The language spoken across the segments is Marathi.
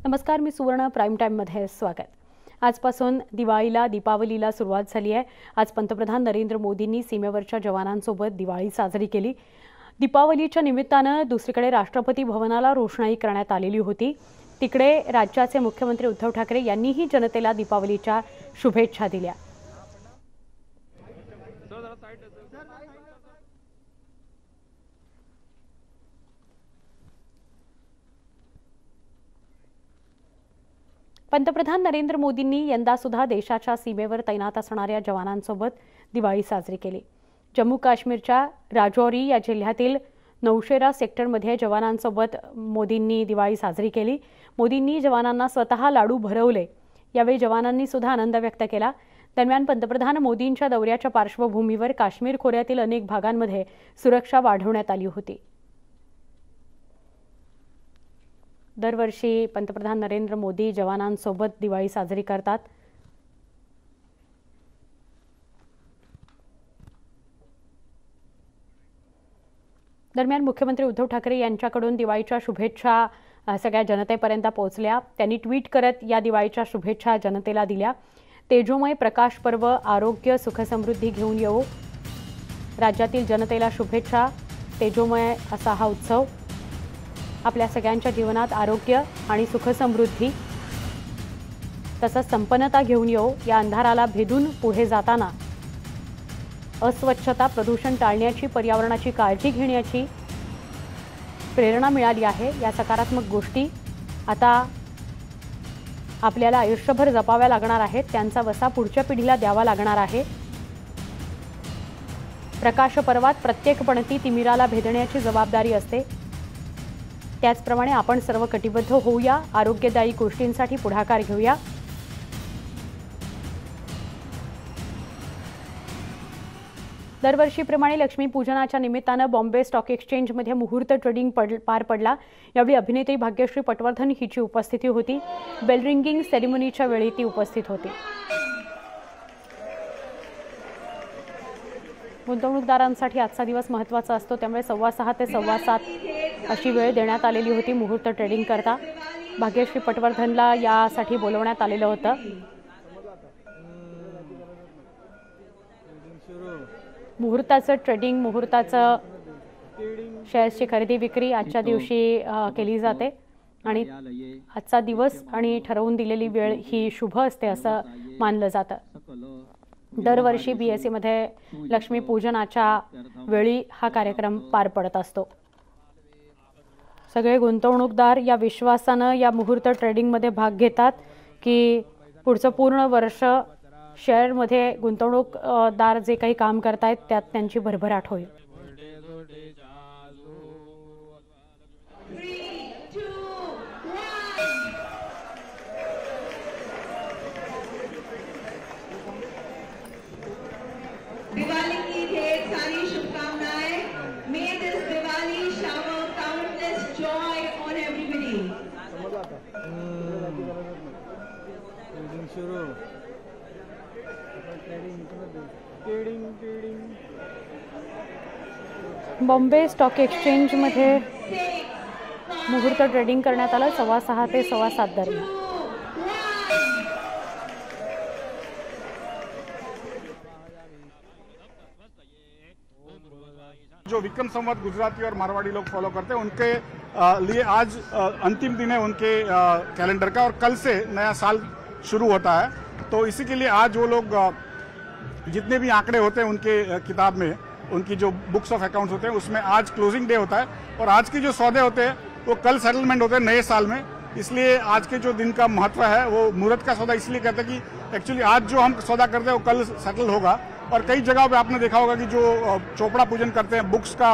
नमस्कार, मी सुवर्ण प्राईम टाईममध्ये स्वागत। आजपासून दीपावलीला सुरुवात झाली आहे। आज पंतप्रधान नरेंद्र मोदींनी सीमेवरच्या जवानांसोबत दिवाळी साजरी केली। दीपावलीच्या निमित्तानं दुसरीकडे राष्ट्रपती भवनाला रोषणाई करण्यात आलेली होती। तिकडे राज्याचे मुख्यमंत्री उद्धव ठाकरे यांनीही जनतेला दीपावलीच्या शुभेच्छा दिल्या। पंतप्रधान नरेंद्र मोदींनी यंदा सुद्धा देशाच्या सीमेवर तैनात असणाऱ्या जवानांसोबत दिवाळी साजरी केली। जम्मू काश्मीरच्या राजौरी या जिल्ह्यातील नौशेरा सेक्टरमध्ये जवानांसोबत मोदींनी दिवाळी साजरी केली। मोदींनी जवानांना स्वतः लाडू भरवले। यावेळी जवानांनी सुद्धा आनंद व्यक्त केला। दरम्यान पंतप्रधान मोदींच्या दौऱ्याच्या पार्श्वभूमीवर काश्मीर खोऱ्यातील अनेक भागांमध्ये सुरक्षा वाढवण्यात आली होती। दरवर्षी पंतप्रधान नरेंद्र मोदी जवानांसोबत दिवाळी साजरी करतात। दरम्यान मुख्यमंत्री उद्धव ठाकरे यांच्याकडून दिवाळीच्या शुभेच्छा सगळ्या जनतेपर्यंत पोहोचल्या। त्यांनी ट्विट करत या दिवाळीच्या शुभेच्छा जनतेला दिल्या। तेजोमय प्रकाश पर्व, आरोग्य, सुख समृद्धी घेऊन येवो। राज्यातील जनतेला शुभेच्छा। तेजोमय असा हा उत्सव आपल्या सगळ्यांच्या जीवनात आरोग्य आणि सुख समृद्धी तसंच संपन्नता घेऊन येवो। या अंधाराला भेदून पुढे जाताना अस्वच्छता, प्रदूषण टाळण्याची, पर्यावरणाची काळजी घेण्याची प्रेरणा मिळाली आहे। या सकारात्मक गोष्टी आता आपल्याला आयुष्यभर जपाव्या लागणार आहेत। त्यांचा वसा पुढच्या पिढीला द्यावा लागणार आहे। प्रकाश पर्वात प्रत्येक पणती तिमिराला भेदण्याची जबाबदारी असते। त्याचप्रमाणे आपण सर्व कटिबद्ध होऊया, आरोग्यदायी गोष्टींसाठी पुढाकार घेऊया। दरवर्षीप्रमाणे लक्ष्मीपूजनाच्या निमित्तानं बॉम्बे स्टॉक एक्सचेंजमध्ये मुहूर्त ट्रेडिंग पार पडला। यावेळी अभिनेत्री भाग्यश्री पटवर्धन हिची उपस्थिती होती। बेल रिंगिंग सेरेमनीच्या वेळी ती उपस्थित होती। गुंतवणूकदारांसाठी आजचा दिवस महत्त्वाचा असतो, त्यामुळे 6:15 ते 7:15 अशी वेळ देण्यात आलेली होती मुहूर्त ट्रेडिंग करता। भाग्यश्री पटवर्धनला यासाठी बोलवण्यात आलेलं होतं। मुहूर्ताचं ट्रेडिंग, मुहूर्ताचं शेअर्सची खरेदी विक्री आजच्या दिवशी केली जाते आणि आजचा दिवस आणि ठरवून दिलेली वेळ ही शुभ असते असं मानलं जातं। दरवर्षी BSE मध्ये लक्ष्मीपूजनाच्या वेळी हा कार्यक्रम पार पडत असतो। सगळे गुंतवणूकदार या विश्वासानं या मुहूर्त ट्रेडिंगमध्ये भाग घेतात की पुढचं पूर्ण वर्ष शेअरमध्ये गुंतवणूकदार जे काही काम करतायत त्यात त्यांची भरभराट होईल। दिवाली की ढेर सारी शुभकामनाएं। May this Diwali shower countless joy on everybody। Bombay stock एक्सचेंजमध्ये मुहूर्त ट्रेडिंग करण्यात आलं 6:15 ते 7:15 दरम्यान। जो विक्रम संवत गुजराती और मारवाड़ी लोग फॉलो करते हैं उनके लिए आज अंतिम दिन है उनके कैलेंडर का, और कल से नया साल शुरू होता है। तो इसी के लिए आज वो लोग जितने भी आंकड़े होते हैं उनके किताब में, उनकी जो बुक्स ऑफ अकाउंट्स होते हैं उसमें आज क्लोजिंग डे होता है, और आज के जो सौदे होते हैं वो कल सेटलमेंट होते हैं नए साल में। इसलिए आज के जो दिन का महत्व है वो मुहूर्त का सौदा इसलिए कहते हैं कि एक्चुअली आज जो हम सौदा करते हैं वो कल सेटल होगा। और कई जगहों पे आपने देखा होगा कि जो चोपड़ा पूजन करते हैं, बुक्स का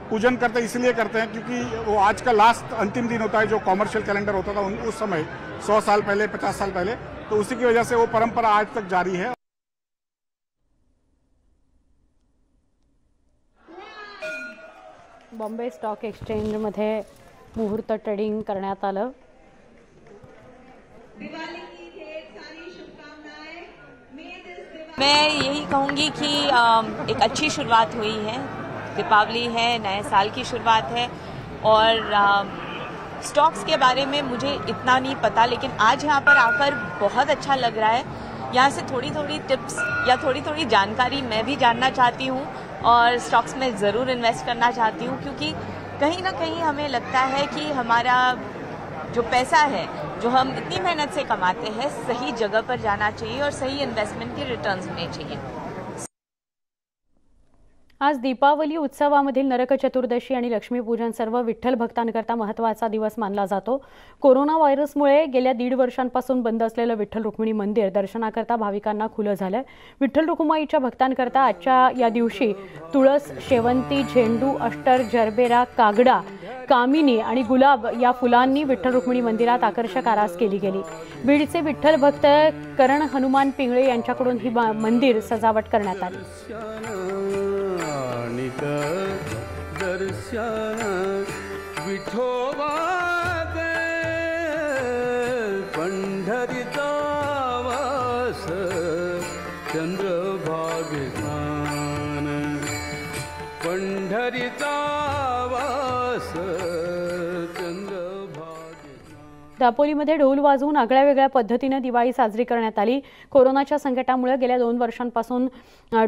पूजन करते हैं, इसलिए करते हैं क्योंकि वो आज का लास्ट अंतिम दिन होता है जो कॉमर्शियल कैलेंडर होता था उस समय 100 साल पहले, 50 साल पहले। तो उसी की वजह से वो परंपरा आज तक जारी है। बॉम्बे स्टॉक एक्सचेंजमध्ये मुहूर्त ट्रेडिंग करण्यात आलं। मैं यही कहूँगी कि एक अच्छी शुरुआत हुई है। दीपावली है, नए साल की शुरुआत है और स्टॉक्स के बारे में मुझे इतना नहीं पता, लेकिन आज यहाँ पर आकर बहुत अच्छा लग रहा है। यहाँ से थोड़ी थोड़ी टिप्स या थोड़ी थोड़ी जानकारी मैं भी जानना चाहती हूँ और स्टॉक्स में ज़रूर इन्वेस्ट करना चाहती हूँ, क्योंकि कहीं ना कहीं हमें लगता है कि हमारा जो पैसा है जो हम इतनी मेहनत से कमाते हैं सही जगह पर जाना चाहिए और सही इन्वेस्टमेंट के रिटर्न्स होने चाहिए। आज दीपावली उत्सवामधील नरक चतुर्दशी आणि लक्ष्मीपूजन सर्व विठ्ठल भक्तांकरता महत्त्वाचा दिवस मानला जातो। कोरोना व्हायरसमुळे गेल्या 1.5 वर्षांपासून बंद असलेलं विठ्ठल रुक्मिणी मंदिर दर्शनाकरता भाविकांना खुलं झालं। विठ्ठल रुक्माईच्या भक्तांकरता आजच्या या दिवशी तुळस, शेवंती, झेंडू, अष्टर, जरबेरा, कागडा, कामिनी आणि गुलाब या फुलांनी विठ्ठल रुक्मिणी मंदिरात आकर्षक आरास केली गेली। बीडचे विठ्ठल भक्त करण हनुमान पिंगळे यांच्याकडून ही मंदिर सजावट करण्यात आली। दर्शन विठोबात पंढरीचा वास चंद्रभागेसान पंढरीचा वास दापोलीमध्ये ढोल वाजवून आगळ्या वेगळ्या पद्धतीने दिवाळी साजरी करण्यात आली। कोरोनाच्या संकटामुळे गेल्या 2 वर्षांपासून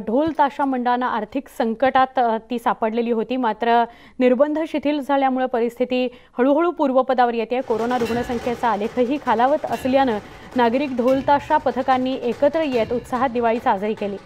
ढोल ताशा मंडळांना आर्थिक संकटात ती सापडलेली होती, मात्र निर्बंध शिथिल झाल्यामुळे परिस्थिती हळूहळू पूर्वपदावर येते। कोरोना रुग्णसंख्येचा आलेखही खालावत असल्याने नागरिक ढोल ताशा पथकांनी एकत्र येत उत्साहात दिवाळी साजरी केली।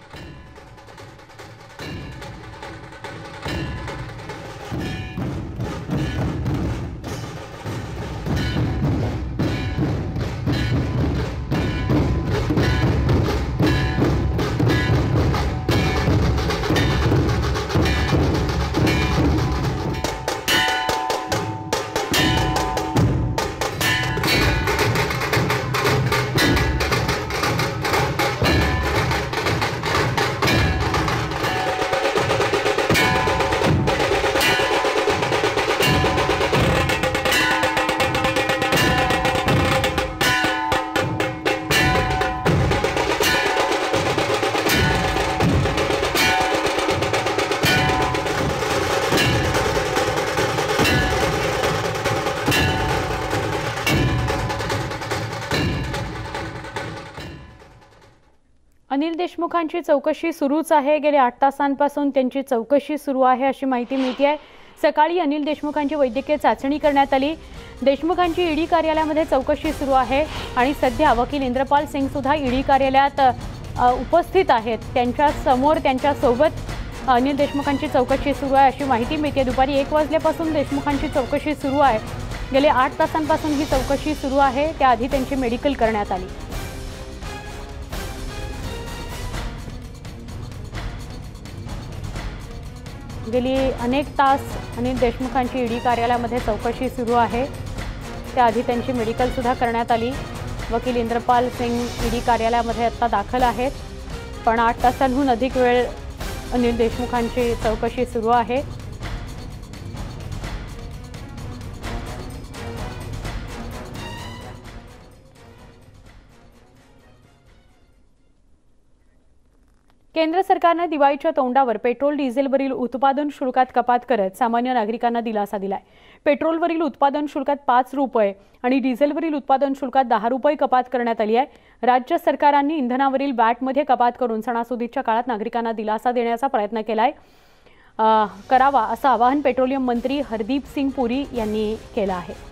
अनिल देशमुखांची चौकशी सुरूच आहे। गेल्या 8 तासांपासून त्यांची चौकशी सुरू आहे अशी माहिती मिळते आहे। सकाळी अनिल देशमुखांची वैद्यकीय चाचणी करण्यात आली। देशमुखांची ईडी कार्यालयामध्ये चौकशी सुरू आहे आणि सध्या वकील इंद्रपाल सिंग सुद्धा ईडी कार्यालयात उपस्थित आहेत। त्यांच्या समोर त्यांच्यासोबत अनिल देशमुखांची चौकशी सुरू आहे अशी माहिती मिळते। दुपारी 1 वाजल्यापासून देशमुखांची चौकशी सुरू आहे। गेले 8 तासांपासून ही चौकशी सुरू आहे। त्याआधी त्यांची मेडिकल करण्यात आली। गेली अनेक तास अनिल देशमुखांची ईडी कार्यालयामध्ये चौकशी सुरू आहे। त्याआधी त्यांची मेडिकल सुद्धा करण्यात आली। वकील इंद्रपाल सिंग ईडी कार्यालयामध्ये आता दाखल आहेत, पण 8 तासांहून अधिक वेळ अनिल देशमुखांची चौकशी सुरू आहे। केंद्र सरकारने दिवाळीच्या तोंडावर पेट्रोल डिझेलवरील उत्पादन शुल्कात कपात करत सामान्य नागरिकांना दिलासा दिलाय। पेट्रोलवरील उत्पादन शुल्कात 5 रुपये आणि डिझेलवरील उत्पादन शुल्कात 10 रुपये कपात करण्यात आली आहे। राज्य सरकारांनी इंधनावरील वॅटमध्ये कपात करून सणासुदीच्या काळात नागरिकांना दिलासा देण्याचा प्रयत्न केलाय करावा असं आवाहन पेट्रोलियम मंत्री हरदीप सिंग पुरी यांनी केलं आहे।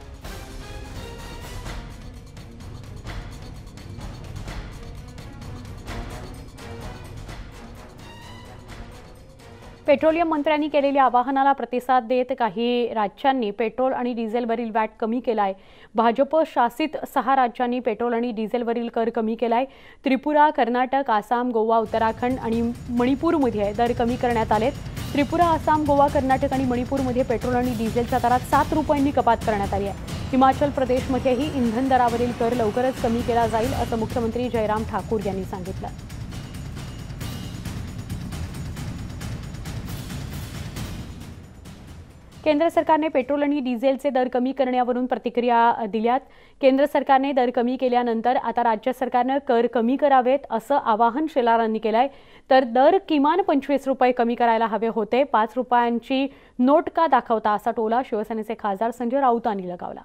पेट्रोलियम मंत्र्यांनी केलेल्या आवाहनाला प्रतिसाद देत काही राज्यांनी पेट्रोल आणि डिझेलवरील वॅट कमी केलाय। भाजप शासित 6 राज्यांनी पेट्रोल आणि डिझेलवरील कर कमी केलाय। त्रिपुरा, कर्नाटक, आसाम, गोवा, उत्तराखंड आणि मणिपूरमध्ये दर कमी करण्यात आलेत। त्रिपुरा, आसाम, गोवा, कर्नाटक आणि मणिपूरमध्ये पेट्रोल आणि डिझेलच्या दरात 7 रुपयांनी कपात करण्यात आली आहे। हिमाचल प्रदेशमध्येही इंधन दरावरील कर लवकरच कमी केला जाईल असं मुख्यमंत्री जयराम ठाकूर यांनी सांगितलं। केंद्र सरकारने पेट्रोल आणि डिझेलचे दर कमी करण्यावरून प्रतिक्रिया दिल्यात। केंद्र सरकारने दर कमी केल्यानंतर आता राज्य सरकारने कर कमी करावेत असं आवाहन शेलारांनी केलंय। तर दर किमान 25 रुपये कमी करायला हवे होते। 5 रुपयांची नोट का दाखवता असा टोला शिवसेनेचे खासदार संजय राऊतांनी लगावला।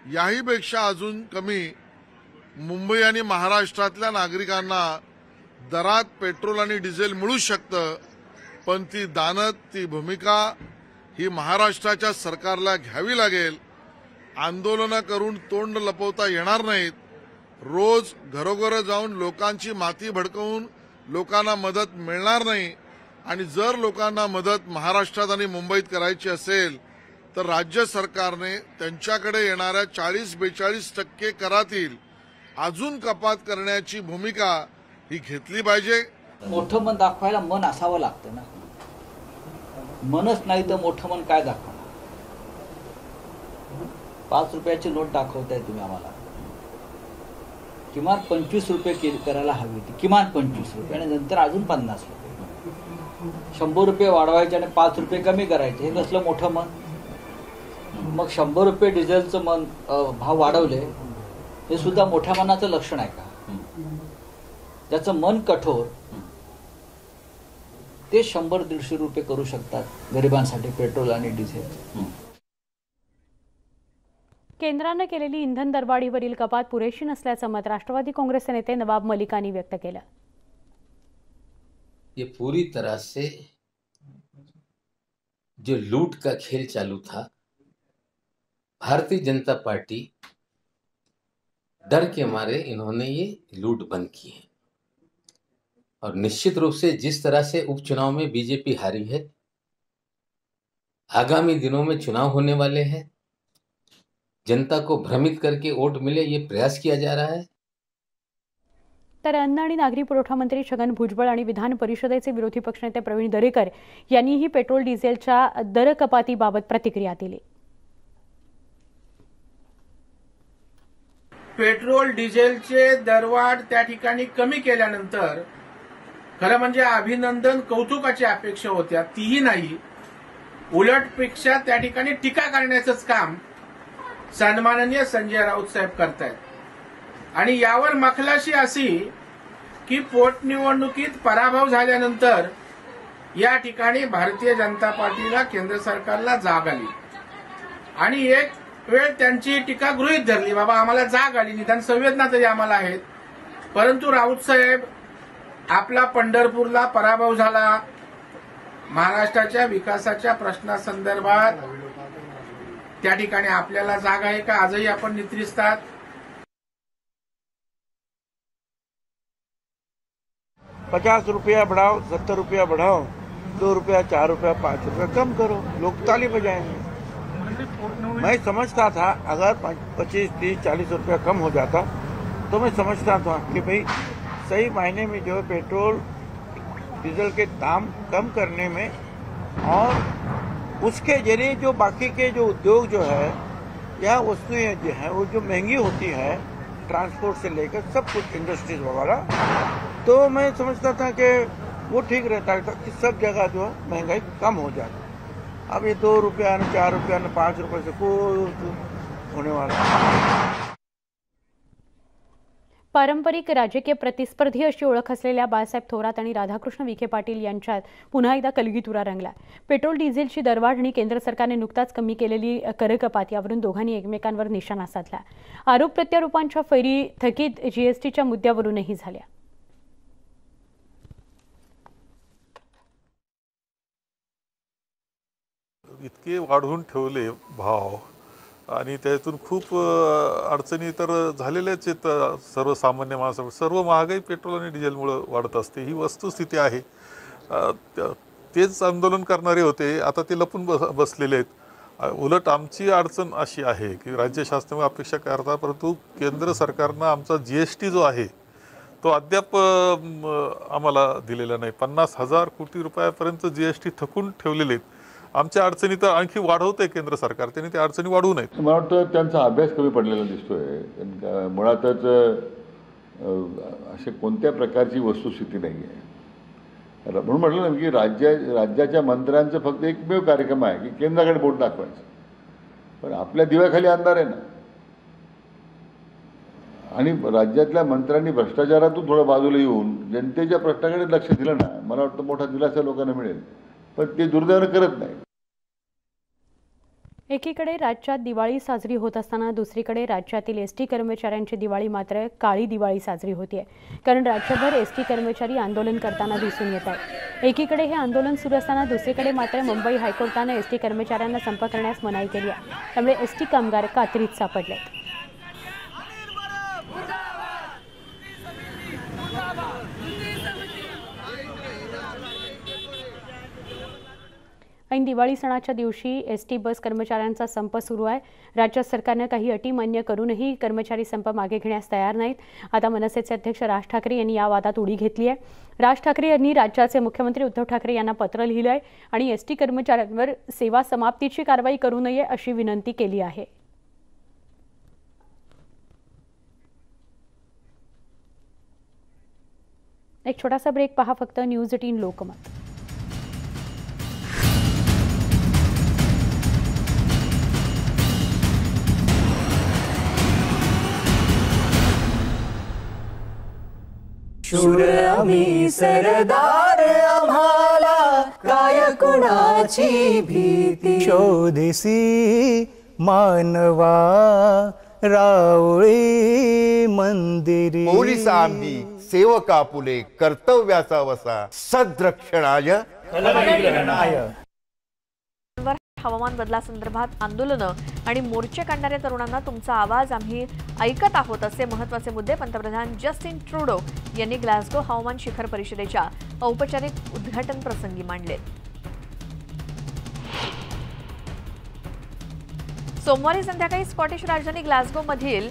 याहीपेक्षा अजून कमी मुंबई आणि महाराष्ट्रातल्या नागरिकांना दरात पेट्रोल आणि डिझेल मिळू शकतं, पण ती दानत, ती भूमिका ही महाराष्ट्राच्या सरकारला घ्यावी लागेल. आंदोलनं करून तोंड लपवता येणार नाहीत. रोज घरोघर जाऊन लोकांची माती भडकवून लोकांना मदत मिळणार नाही. आणि जर लोकांना मदत महाराष्ट्रात आणि मुंबईत करायची असेल तर राज्य सरकारने त्यांच्याकडे येणाऱ्या 40-42% करातील अजून कपात करण्याची भूमिका ही घेतली पाहिजे. मोठं मन दाखवायला मन असावं लागतं ना. मनच नाही तर मोठं मन काय दाखवणार. 5 रुपयाची नोट दाखवताय तुम्ही आम्हाला. किमान 25 रुपये करायला हवी होती, किमान 25 रुपये, आणि नंतर अजून 50 रुपये. 100 रुपये वाढवायचे आणि 5 रुपये कमी करायचे, हे कसलं मोठं मन. मग 100 रुपये डिझेलचं मन भाव वाढवले, हे सुद्धा मोठ्या मनाचं लक्षण आहे का? ज्याचं मन कठोर ते 100-150 रुपये करू शकतात गरिबांसाठी पेट्रोल आणि डिझेल. केंद्रानं केलेली इंधन दरवाढीवरील कपात पुरेशी नसल्याचं मत राष्ट्रवादी काँग्रेसचे नेते नवाब मलिकांनी व्यक्त केलं. ये पूरी तरह से जो लूट का खेल चालू था, भारतीय जनता पार्टी डर के मारे इन्होंने ये लूट बंद की है. और निश्चित रूप से जिस तरह से उपचुनाव में बीजेपी हारी है, आगामी दिनों में चुनाव होने वाले हैं, जनता को भ्रमित करके वोट मिले ये प्रयास किया जा रहा है. तर अन्न आणि नागरी पुरवठा मंत्री छगन भुजबळ आणि विधान परिषदेचे विरोधी पक्षनेते प्रवीण दरेकर यांनीही पेट्रोल डिझेलच्या दर कपातीबाबत प्रतिक्रिया दिली. पेट्रोल डिझेलचे दरवाढ त्या ठिकाणी कमी केल्यानंतर खरं म्हणजे अभिनंदन, कौतुकाची अपेक्षा होत्या, तीही नाही. उलटपेक्षा त्या ठिकाणी टीका करण्याचंच काम सन्माननीय संजय राऊत साहेब करतायत. आणि यावर मखलाशी अशी की पोटनिवडणुकीत पराभव झाल्यानंतर या ठिकाणी भारतीय जनता पार्टीला, केंद्र सरकारला जाग आली आणि एक वेळ त्यांची टीका गृहीत धरली, बाबा आम्हाला जाग आली, निदान संवेदना तरी आम्हाला आहेत. परंतु राऊत साहेब, आपला पंढरपूरला पराभव झाला, महाराष्ट्राच्या विकासाच्या प्रश्नासंदर्भात त्या ठिकाणी आपल्याला जाग आहे का? आजही आपण निद्रिस्तात. ₹50 बढ़ाओ, 70 रुपया बढ़ाओ, 2 रुपया, 4 रुपया, 5 रुपया कम करो, लोग ताली बजाएंगे. मैं समझता था अगर 25, 30, 40 रुपया कम हो जाता तो मैं समझता था कि भाई सही मायने में जो है पेट्रोल डीजल के दाम कम करने में और उसके जरिए जो बाकी के जो उद्योग जो है या वस्तुएं जो है वो जो महंगी होती है, ट्रांसपोर्ट से लेकर सब कुछ इंडस्ट्रीज वगैरह, तो मैं समझता था कि वो ठीक रहता था कि सब जगह जो है महंगाई कम हो जाती. अब ये 2 रुपया न 4 रुपया न 5 रुपये से कोई होने वाला. पारंपरिक राजकीय प्रतिस्पर्धी अशी ओळख असलेल्या बाळासाहेब थोरात आणि राधाकृष्ण विखे पाटील यांच्यात पुन्हा एकदा कलगीतुरा रंगला. पेट्रोल डिझेलची दरवाढ आणि केंद्र सरकारने नुकताच कमी केलेली करकपात यावरून दोघांनी एकमेकांवर निशाणा साधला. आरोप प्रत्यारोपांच्या फैरी थकीत जीएसटीच्या मुद्द्यावरूनही झाल्या. इतके वाढवून ठेवले भाव आणि त्यातून खूप अडचणी तर झालेल्याच आहेत. सर्वसामान्य माणसावर सर्व महागाई पेट्रोल आणि डिझेलमुळे वाढत असते, ही वस्तुस्थिती आहे. तेच आंदोलन करणारे होते, आता ते लपून बसलेले आहेत. उलट आमची अडचण अशी आहे की राज्य शासन अपेक्षा करता, परंतु केंद्र सरकारनं आमचा जीएसटी जो आहे तो अद्याप आम्हाला दिलेला नाही. 50,000 कोटी रुपयापर्यंत जीएसटी थकून ठेवलेले आहेत. आमच्या अडचणी तर आणखी वाढवतंय केंद्र सरकार, त्यांनी त्या अडचणी वाढवू नयेत. मला वाटतं त्यांचा अभ्यास कमी पडलेला दिसतोय. मुळातच असे कोणत्या प्रकारची वस्तुस्थिती नाही आहे. म्हणून म्हटलं ना की राज्याच्या मंत्र्यांचं फक्त एकमेव कार्यक्रम आहे की केंद्राकडे बोट दाखवायचं, पण आपल्या दिव्याखाली अंधार आहे ना. आणि राज्यातल्या मंत्र्यांनी भ्रष्टाचारातून थोडं बाजूला येऊन जनतेच्या प्रश्नाकडे लक्ष दिलं ना, मला वाटतं मोठा दिलासा लोकांना मिळेल. पण ते दुर्दैवाने करत नाही. एकीकडे राज्यात दिवाळी साजरी होत असताना दुसरीकडे राज्यातील एसटी कर्मचाऱ्यांची दिवाळी मात्र काळी दिवाळी साजरी होते, कारण राज्यभर एसटी कर्मचारी आंदोलन करताना दिसून येत आहे। एकीकडे हे आंदोलन सुरू असताना दुसरीकडे मात्र मुंबई हायकोर्टाने एसटी कर्मचाऱ्यांना संप करण्यास मनाई केली आहे। त्यामुळे एसटी कामगार कात्रीत सापडले। ऐन दिवाळी सणाच्या दिवशी एसटी बस कर्मचाऱ्यांचा संप सुरू आहे। राज्य सरकारने काही अटी मान्य करूनही कर्मचारी संप मागे घेण्यास तयार नाहीत। आता मनसेचे अध्यक्ष राज ठाकरे यांनी या वादात उडी घेतली आहे। राज ठाकरे यांनी राज्याचे मुख्यमंत्री उद्धव ठाकरे यांना पत्र लिहिले आहे आणि एसटी कर्मचाऱ्यांवर सेवा समाप्तीची कारवाई करू नये अशी विनंती केली आहे। एक छोटासा ब्रेक पहा फक्त न्यूज 18 लोकमत। शूर आम्ही सरदार आम्हाला काय कुणाची भीती शोधेसी मानवा रावळी मंदिरी पोलीस आम्ही सेवका पुले कर्तव्याचा वसा सद्रक्षणाय हवामान बदलासंदर्भात आंदोलनं आणि मोर्चे काढणाऱ्या तरुणांना तुमचा आवाज आम्ही ऐकत आहोत असे महत्त्वाचे मुद्दे पंतप्रधान जस्टिन ट्रूडो यांनी ग्लासगो हवामान शिखर परिषदेच्या औपचारिक उद्घाटन प्रसंगी मांडले। सोमवारी संध्याकाळी स्कॉटिश राजधानी ग्लासगो मधील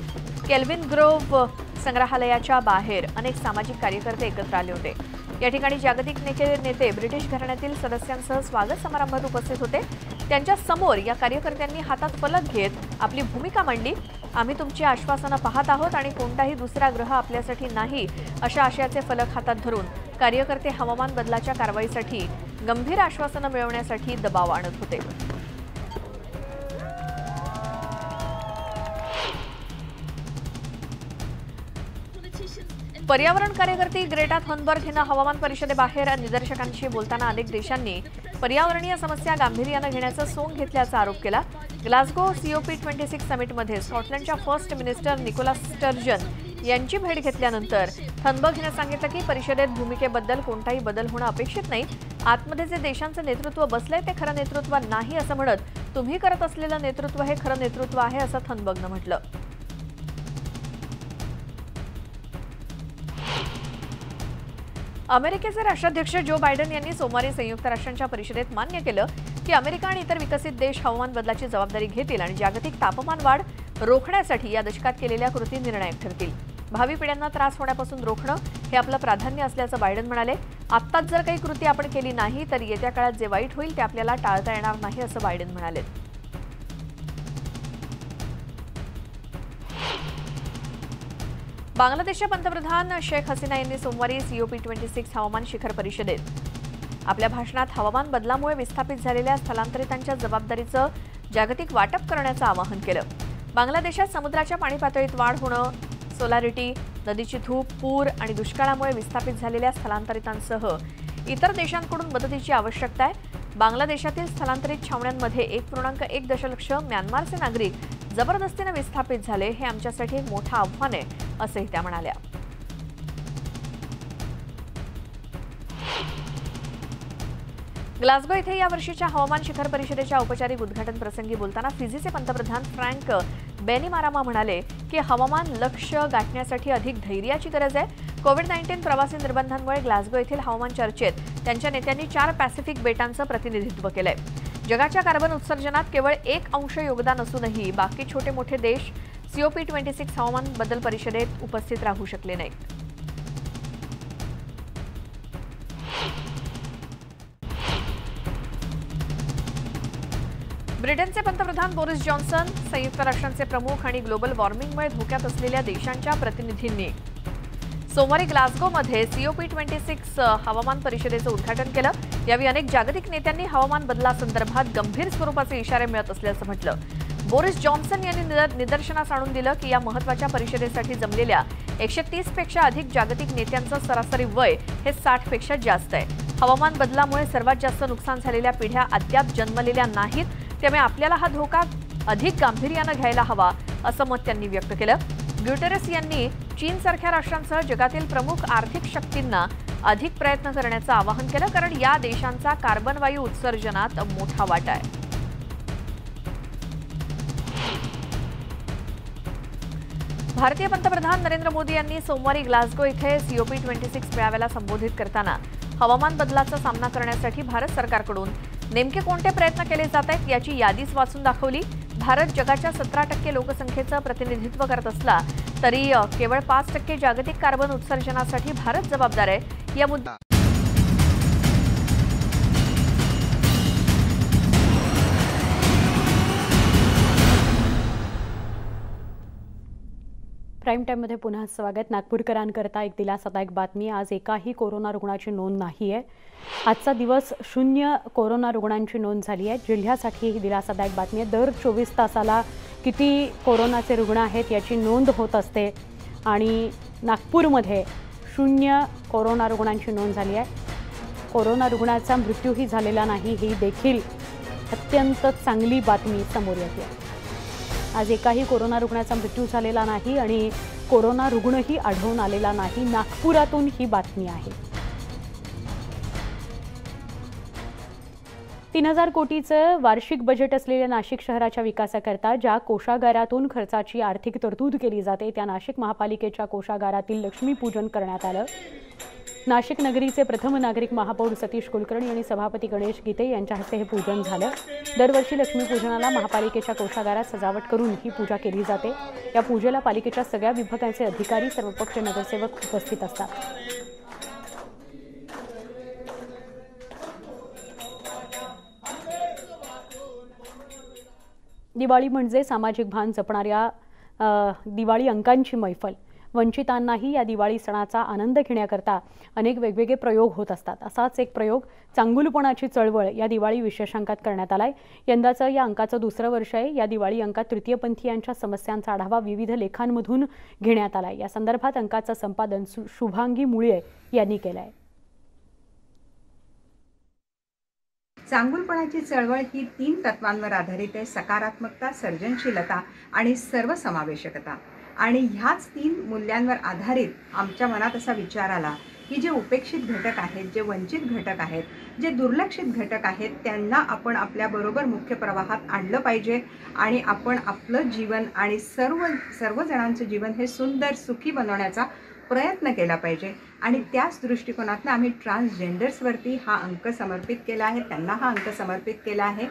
केल्विन ग्रोव्ह संग्रहालयाच्या बाहेर अनेक सामाजिक कार्यकर्ते एकत्र आले होते। या ठिकाणी जागतिक नेते ब्रिटिश घराण्यातील सदस्यांसह स्वागत समारंभात उपस्थित होते। त्यांच्या समोर या कार्यकर्त्यांनी हातात फलक घेत आपली भूमिका मांडली। आम्ही तुमची आश्वासनं पाहत आहोत आणि कोणताही दुसरा ग्रह आपल्यासाठी नाही अशा आशयाचे फलक हातात धरून कार्यकर्ते हवामान बदलाच्या कारवाईसाठी गंभीर आश्वासनं मिळवण्यासाठी दबाव आणत होते। पर्यावरण कार्यकर्ती ग्रेटा थनबर्ग हिनं हवामान परिषदेबाहेर निदर्शकांशी बोलताना अनेक देशांनी पर्यावरणीय समस्या गांभीर्यानं घेण्याचा सोंग घेतल्याचा आरोप केला। ग्लासगो COP26 समिटमध्ये स्कॉटलंडच्या फर्स्ट मिनिस्टर निकोला स्टर्जन यांची भेट घेतल्यानंतर थनबर्ग हिनं सांगितलं की परिषदेत भूमिकेबद्दल कोणताही बदल होणं अपेक्षित नाही। आतमध्ये जे देशांचं नेतृत्व बसलंय ते खरं नेतृत्व नाही असं म्हणत तुम्ही करत असलेलं नेतृत्व हे खरं नेतृत्व आहे असं थनबर्गनं म्हटलं। अमेरिकेचे राष्ट्राध्यक्ष जो बायडन यांनी सोमवारी संयुक्त राष्ट्रांच्या परिषदेत मान्य केलं की अमेरिका आणि इतर विकसित देश हवामान बदलाची जबाबदारी घेतील आणि जागतिक तापमान वाढ रोखण्यासाठी या दशकात केलेल्या कृती निर्णायक ठरतील। भावी पिढ्यांना त्रास होण्यापासून रोखणं हे आपलं प्राधान्य असल्याचं बायडन म्हणाले। आत्ताच जर काही कृती आपण केली नाही तर येत्या काळात जे वाईट होईल ते आपल्याला टाळता येणार नाही असं बायडन म्हणाले। बांगलादेशच्या पंतप्रधान शेख हसीना यांनी सोमवारी COP26 हवामान शिखर परिषदेत आपल्या भाषणात हवामान बदलामुळे विस्थापित झालेल्या स्थलांतरितांच्या जबाबदारीचं जागतिक वाटप करण्याचं आवाहन केलं। बांगलादेशात समुद्राच्या पाणी पातळीत वाढ होणं, सोलारिटी, नदीची धूप, पूर आणि दुष्काळामुळे विस्थापित झालेल्या स्थलांतरितांसह इतर देशांकडून मदतीची आवश्यकता आहे। बांगलादेशातील स्थलांतरित छावण्यांमध्ये 1.1 दशलक्ष म्यानमारचे नागरिक जबरदस्तीने विस्थापित झाले हे आमच्यासाठी एक मोठं आव्हान आहे असंही त्या म्हणाल्या। ग्लासगो इथे या वर्षीच्या हवामान शिखर परिषदेच्या औपचारिक उद्घाटन प्रसंगी बोलताना फिजीचे पंतप्रधान फ्रँक बेनिमारामा म्हणाले की हवामान लक्ष्य गाठण्यासाठी अधिक धैर्याची गरज आहे। कोविड-19 प्रवासी निर्बंधांमुळे ग्लासगो येथील हवामान चर्चेत त्यांच्या नेत्यांनी 4 पॅसिफिक बेटांचं प्रतिनिधित्व केलंय। जगाच्या कार्बन उत्सर्जनात केवळ 1% योगदान असूनही बाकी छोटे मोठे देश COP26 हवामान बदल परिषदेत उपस्थित राहू शकले नाहीत। ब्रिटनचे पंतप्रधान बोरिस जॉन्सन, संयुक्त राष्ट्रांचे प्रमुख आणि ग्लोबल वॉर्मिंगमुळे धोक्यात असलेल्या देशांच्या प्रतिनिधींनी सोमवारी ग्लासगोमध्ये COP26 हवामान परिषदेचं उद्घाटन केलं। यावेळी अनेक जागतिक नेत्यांनी हवामान बदलासंदर्भात गंभीर स्वरूपाचे इशारे मिळत असल्याचं म्हटलं। बोरिस जॉन्सन यांनी निदर्शनास आणून दिलं की या महत्त्वाच्या परिषदेसाठी जमलेल्या 130 पेक्षा अधिक जागतिक नेत्यांचं सरासरी वय हे 60 पेक्षा जास्त आहे। हवामान बदलामुळे सर्वात जास्त नुकसान झालेल्या पिढ्या अद्याप जन्मलेल्या नाहीत, त्यामुळे आपल्याला हा धोका अधिक गांभीर्यानं घ्यायला हवा असं मत त्यांनी व्यक्त केलं. ग्युटेरस यांनी चीनसारख्या राष्ट्रांसह जगातील प्रमुख आर्थिक शक्तींना अधिक प्रयत्न करण्याचं आवाहन केलं, कारण या देशांचा कार्बन वायू उत्सर्जनात मोठा वाटा आहे. भारतीय पंतप्रधान नरेंद्र मोदी यांनी सोमवारी ग्लासगो इथे COP26 मेळाव्याला संबोधित करताना हवामान बदलाचा सामना करण्यासाठी भारत सरकारकडून नेमके कोणते प्रयत्न केले जात आहेत याची यादीच वाचून दाखवली. भारत जगाच्या 17% लोकसंख्येचं प्रतिनिधित्व करत असला तरी केवळ 5% जागतिक कार्बन उत्सर्जनासाठी भारत जबाबदार आहे. या मुद्दा प्राईम टाईममध्ये पुन्हा स्वागत. नागपूरकरांकरता एक दिलासादायक बातमी. आज एकाही कोरोना रुग्णाची नोंद नाही आहे. आजचा दिवस 0 कोरोना रुग्णांची नोंद झाली आहे. जिल्ह्यासाठी ही दिलासादायक बातमी आहे. दर 24 तासाला किती कोरोनाचे रुग्ण आहेत याची नोंद होत असते आणि नागपूरमध्ये 0 कोरोना रुग्णांची नोंद झाली आहे. कोरोना रुग्णाचा मृत्यूही झालेला नाही, ही देखील अत्यंत चांगली बातमी समोर येते. आज एकाही कोरोना रुग्णाचा मृत्यू झालेला नाही आणि कोरोना रुग्णही आढळून आलेला नाही. नागपुरातून ही बातमी आहे. 3000 कोटीचं वार्षिक बजेट असलेल्या नाशिक शहराच्या विकासाकरता ज्या कोषागारातून खर्चाची आर्थिक तरतूद केली जाते त्या नाशिक महापालिकेच्या कोषागारातील लक्ष्मीपूजन करण्यात आलं. नाशिक नगरीचे प्रथम नागरिक महापौर सतीश कुलकर्णी आणि सभापती गणेश गीते यांच्या हस्ते हे पूजन झालं. दरवर्षी लक्ष्मीपूजनाला महापालिकेच्या कोषागारात सजावट करून ही पूजा केली जाते. या पूजेला पालिकेच्या सगळ्या विभागांचे अधिकारी, सर्वपक्षीय नगरसेवक उपस्थित असतात. दिवाळी म्हणजे सामाजिक भान जपणाऱ्या दिवाळी अंकांची मैफल. वंचितांनाही या दिवाळी सणाचा आनंद घेण्याकरता अनेक वेगवेगळे प्रयोग होत असतात. असाच एक प्रयोग चांगुलपणाची चळवळ या दिवाळी विशेषांकात करण्यात आलाय. यंदाचं या अंकाचं दुसरं वर्ष आहे. या दिवाळी अंकात तृतीयपंथीयांच्या समस्यांचा आढावा विविध लेखांमधून घेण्यात आलाय. या संदर्भात अंकाचं संपादन शुभांगी मुळे यांनी केलंय. चांगुलपणाची चळवळ ही 3 तत्वांवर आधारित आहे: सकारात्मकता, सर्जनशीलता आणि सर्वसमावेशकता. आणि ह्याच 3 मूल्यांवर आधारित आमच्या मनात असा विचार आला की जे उपेक्षित घटक आहेत, जे वंचित घटक आहेत, जे दुर्लक्षित घटक आहेत, त्यांना आपण आपल्याबरोबर मुख्य प्रवाहात आणलं पाहिजे आणि आपण आपलं जीवन आणि सर्व जणांचं जीवन हे सुंदर सुखी बनवण्याचा प्रयत्न केला पाहिजे. आणि त्याच दृष्टिकोनातून आम्ही ट्रान्सजेंडर्सवरती हा अंक समर्पित केला आहे, त्यांना हा अंक समर्पित केला आहे.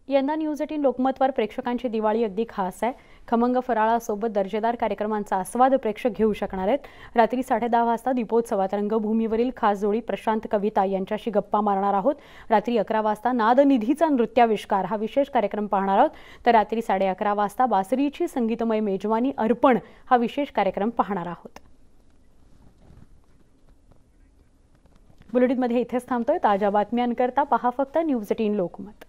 यंदा न्यूज 18 लोकमतवर प्रेक्षकांची दिवाळी अगदी खास आहे. खमंग फराळासोबत दर्जेदार कार्यक्रमांचा आस्वाद प्रेक्षक घेऊ शकणार आहेत. रात्री 10:30 वाजता दीपोत्सवात रंगभूमीवरील खास जोडी प्रशांत कविता यांच्याशी गप्पा मारणार आहोत. रात्री 11 वाजता नादनिधीचा नृत्याविष्कार हा विशेष कार्यक्रम पाहणार आहोत. तर रात्री 11:30 वाजता बासरीची संगीतमय मेजवानी अर्पण हा विशेष कार्यक्रम पाहणार आहोत. बुलेटिनमध्ये इथेच थांबतोय. ताज्या बातम्यांकरता पहा फक्त न्यूज 18 लोकमत.